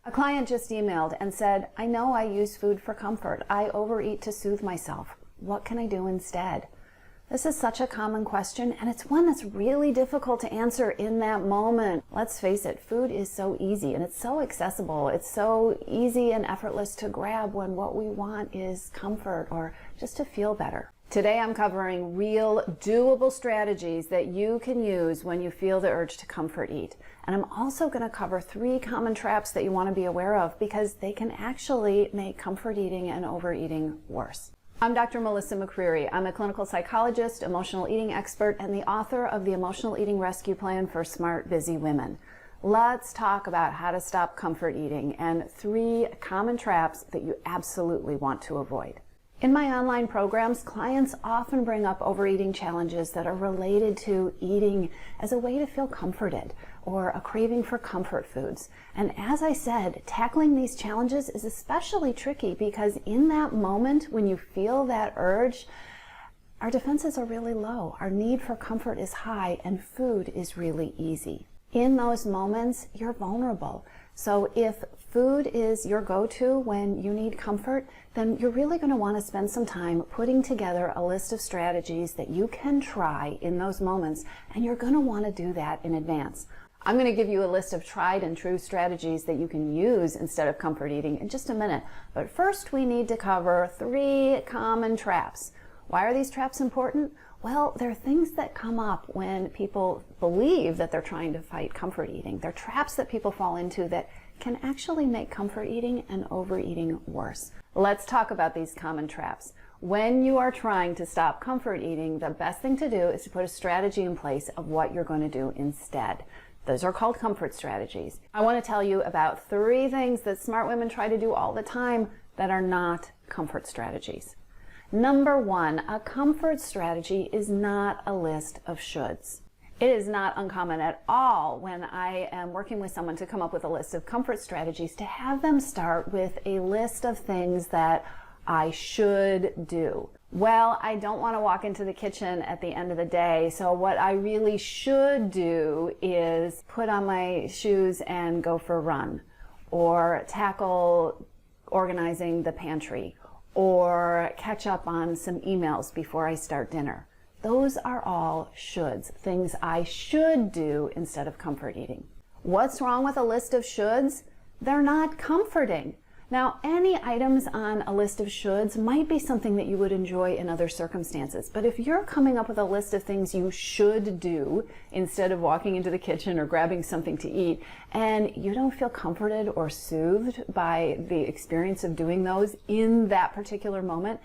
A client just emailed and said, I know I use food for comfort. I overeat to soothe myself. What can I do instead? This is such a common question, and it's one that's really difficult to answer in that moment. Let's face it, food is so easy and it's so accessible. It's so easy and effortless to grab when what we want is comfort or just to feel better. Today I'm covering real, doable strategies that you can use when you feel the urge to comfort eat. And I'm also going to cover 3 common traps that you want to be aware of because they can actually make comfort eating and overeating worse. I'm Dr. Melissa McCreery. I'm a clinical psychologist, emotional eating expert, and the author of the Emotional Eating Rescue Plan for Smart, Busy Women. Let's talk about how to stop comfort eating and 3 common traps that you absolutely want to avoid. In my online programs, clients often bring up overeating challenges that are related to eating as a way to feel comforted or a craving for comfort foods. And as I said, tackling these challenges is especially tricky because in that moment when you feel that urge, our defenses are really low. Our need for comfort is high and food is really easy. In those moments, you're vulnerable. So if food is your go-to when you need comfort, then you're really going to want to spend some time putting together a list of strategies that you can try in those moments, and you're going to want to do that in advance. I'm going to give you a list of tried and true strategies that you can use instead of comfort eating in just a minute. But first we need to cover 3 common traps. Why are these traps important? Well, they're things that come up when people believe that they're trying to fight comfort eating. They're traps that people fall into that can actually make comfort eating and overeating worse. Let's talk about these common traps. When you are trying to stop comfort eating, the best thing to do is to put a strategy in place of what you're going to do instead. Those are called comfort strategies. I want to tell you about 3 things that smart women try to do all the time that are not comfort strategies. Number 1, a comfort strategy is not a list of shoulds. It is not uncommon at all when I am working with someone to come up with a list of comfort strategies to have them start with a list of things that I should do. Well, I don't want to walk into the kitchen at the end of the day, so what I really should do is put on my shoes and go for a run, or tackle organizing the pantry, or catch up on some emails before I start dinner. Those are all shoulds, things I should do instead of comfort eating. What's wrong with a list of shoulds? They're not comforting. Now, any items on a list of shoulds might be something that you would enjoy in other circumstances, but if you're coming up with a list of things you should do instead of walking into the kitchen or grabbing something to eat, and you don't feel comforted or soothed by the experience of doing those in that particular moment,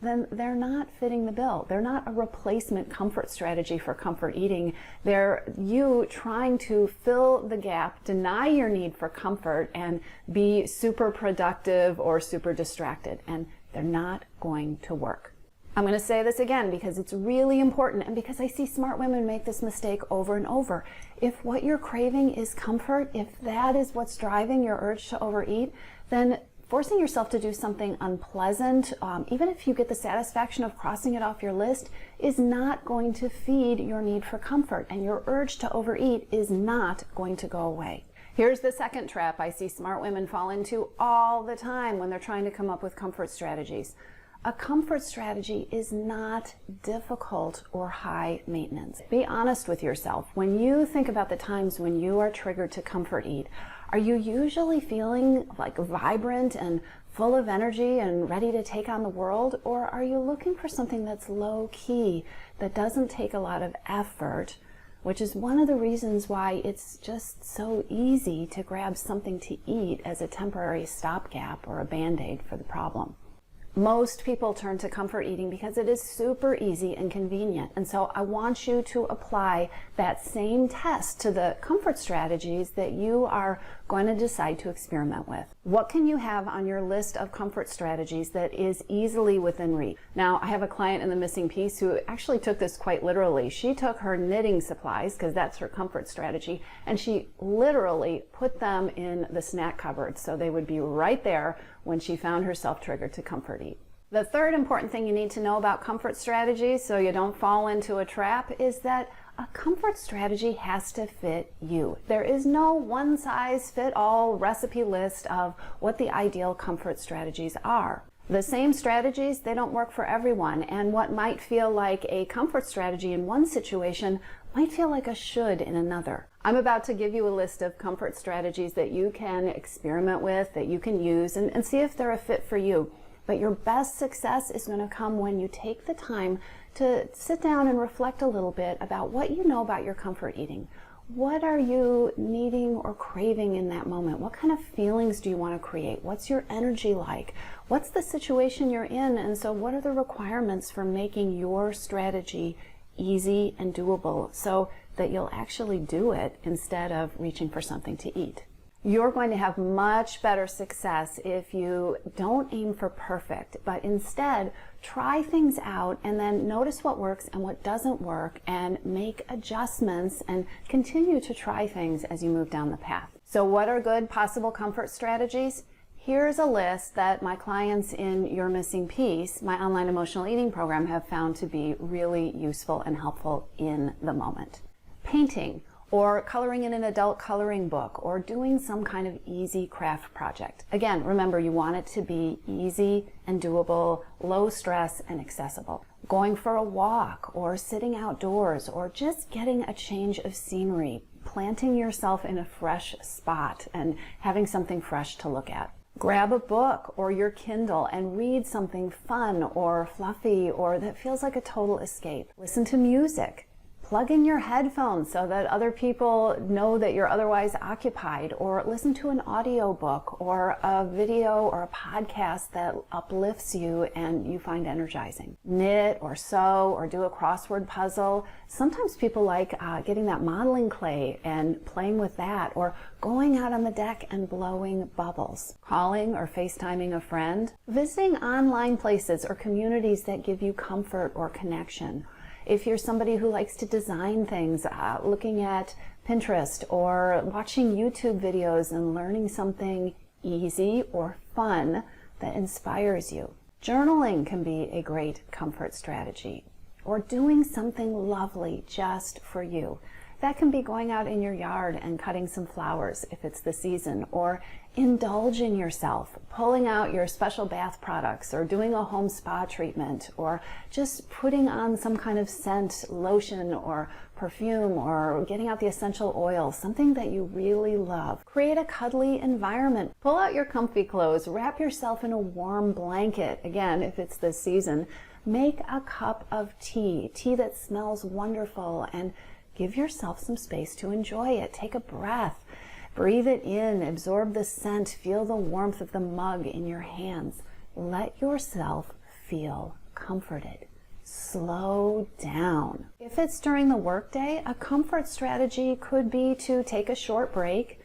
then they're not fitting the bill. They're not a replacement comfort strategy for comfort eating. They're you trying to fill the gap, deny your need for comfort, and be super productive or super distracted. And they're not going to work. I'm going to say this again because it's really important and because I see smart women make this mistake over and over. If what you're craving is comfort, if that is what's driving your urge to overeat, then forcing yourself to do something unpleasant, even if you get the satisfaction of crossing it off your list, is not going to feed your need for comfort, and your urge to overeat is not going to go away. Here's the second trap I see smart women fall into all the time when they're trying to come up with comfort strategies. A comfort strategy is not difficult or high maintenance. Be honest with yourself. When you think about the times when you are triggered to comfort eat, are you usually feeling like vibrant and full of energy and ready to take on the world? Or are you looking for something that's low key, that doesn't take a lot of effort, which is one of the reasons why it's just so easy to grab something to eat as a temporary stopgap or a band-aid for the problem? Most people turn to comfort eating because it is super easy and convenient. And so I want you to apply that same test to the comfort strategies that you are going to decide to experiment with. What can you have on your list of comfort strategies that is easily within reach? Now, I have a client in the missing piece who actually took this quite literally. She took her knitting supplies, because that's her comfort strategy, and she literally put them in the snack cupboard so they would be right there when she found herself triggered to comfort eat. The third important thing you need to know about comfort strategies so you don't fall into a trap is that a comfort strategy has to fit you. There is no one-size-fit-all recipe list of what the ideal comfort strategies are. The same strategies, they don't work for everyone, and what might feel like a comfort strategy in one situation might feel like a should in another. I'm about to give you a list of comfort strategies that you can experiment with, that you can use, and see if they're a fit for you. But your best success is going to come when you take the time to sit down and reflect a little bit about what you know about your comfort eating. What are you needing or craving in that moment? What kind of feelings do you want to create? What's your energy like? What's the situation you're in? And so what are the requirements for making your strategy easy and doable so that you'll actually do it instead of reaching for something to eat? You're going to have much better success if you don't aim for perfect, but instead try things out and then notice what works and what doesn't work and make adjustments and continue to try things as you move down the path. So what are good possible comfort strategies? Here's a list that my clients in Your Missing Piece, my online emotional eating program, have found to be really useful and helpful in the moment. Painting, or coloring in an adult coloring book, or doing some kind of easy craft project. Again, remember, you want it to be easy and doable, low stress and accessible. Going for a walk, or sitting outdoors, or just getting a change of scenery, planting yourself in a fresh spot and having something fresh to look at. Grab a book or your Kindle and read something fun or fluffy or that feels like a total escape. Listen to music. Plug in your headphones so that other people know that you're otherwise occupied, or listen to an audiobook or a video or a podcast that uplifts you and you find energizing. Knit or sew or do a crossword puzzle. Sometimes people like getting that modeling clay and playing with that, or going out on the deck and blowing bubbles. Calling or FaceTiming a friend. Visiting online places or communities that give you comfort or connection. If you're somebody who likes to design things, looking at Pinterest or watching YouTube videos and learning something easy or fun that inspires you. Journaling can be a great comfort strategy, or doing something lovely just for you. That can be going out in your yard and cutting some flowers if it's the season, or indulging yourself, pulling out your special bath products, or doing a home spa treatment, or just putting on some kind of scent, lotion, or perfume, or getting out the essential oils, something that you really love. Create a cuddly environment. Pull out your comfy clothes, wrap yourself in a warm blanket, again, if it's the season. Make a cup of tea that smells wonderful, and give yourself some space to enjoy it. Take a breath. Breathe it in. Absorb the scent. Feel the warmth of the mug in your hands. Let yourself feel comforted. Slow down. If it's during the workday, a comfort strategy could be to take a short break,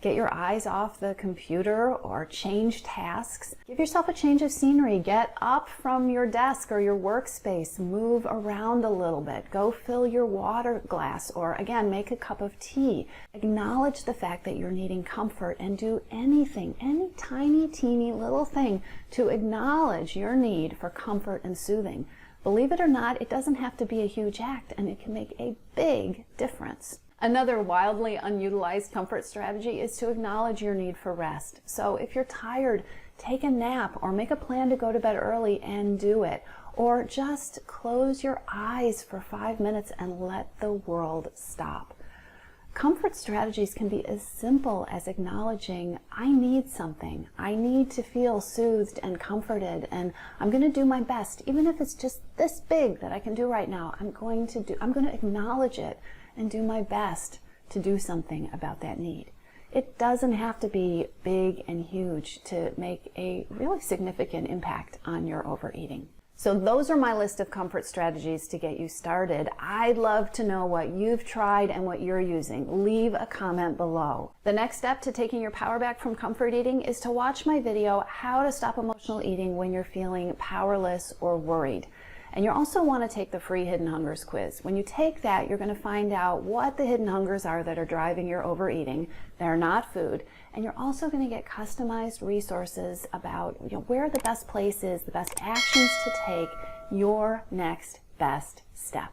get your eyes off the computer, or change tasks. Give yourself a change of scenery. Get up from your desk or your workspace. Move around a little bit. Go fill your water glass, or again, make a cup of tea. Acknowledge the fact that you're needing comfort and do anything, any tiny, teeny little thing to acknowledge your need for comfort and soothing. Believe it or not, it doesn't have to be a huge act, and it can make a big difference. Another wildly unutilized comfort strategy is to acknowledge your need for rest. So if you're tired, take a nap, or make a plan to go to bed early and do it. Or just close your eyes for 5 minutes and let the world stop. Comfort strategies can be as simple as acknowledging, I need something. I need to feel soothed and comforted, and I'm going to do my best. Even if it's just this big that I can do right now, I'm going to acknowledge it and do my best to do something about that need. It doesn't have to be big and huge to make a really significant impact on your overeating. So those are my list of comfort strategies to get you started. I'd love to know what you've tried and what you're using. Leave a comment below. The next step to taking your power back from comfort eating is to watch my video, How to Stop Emotional Eating When You're Feeling Powerless or Worried. And you also want to take the free Hidden Hungers quiz. When you take that, you're going to find out what the hidden hungers are that are driving your overeating. They're not food. And you're also going to get customized resources about where the best place is, the best actions to take, your next best step.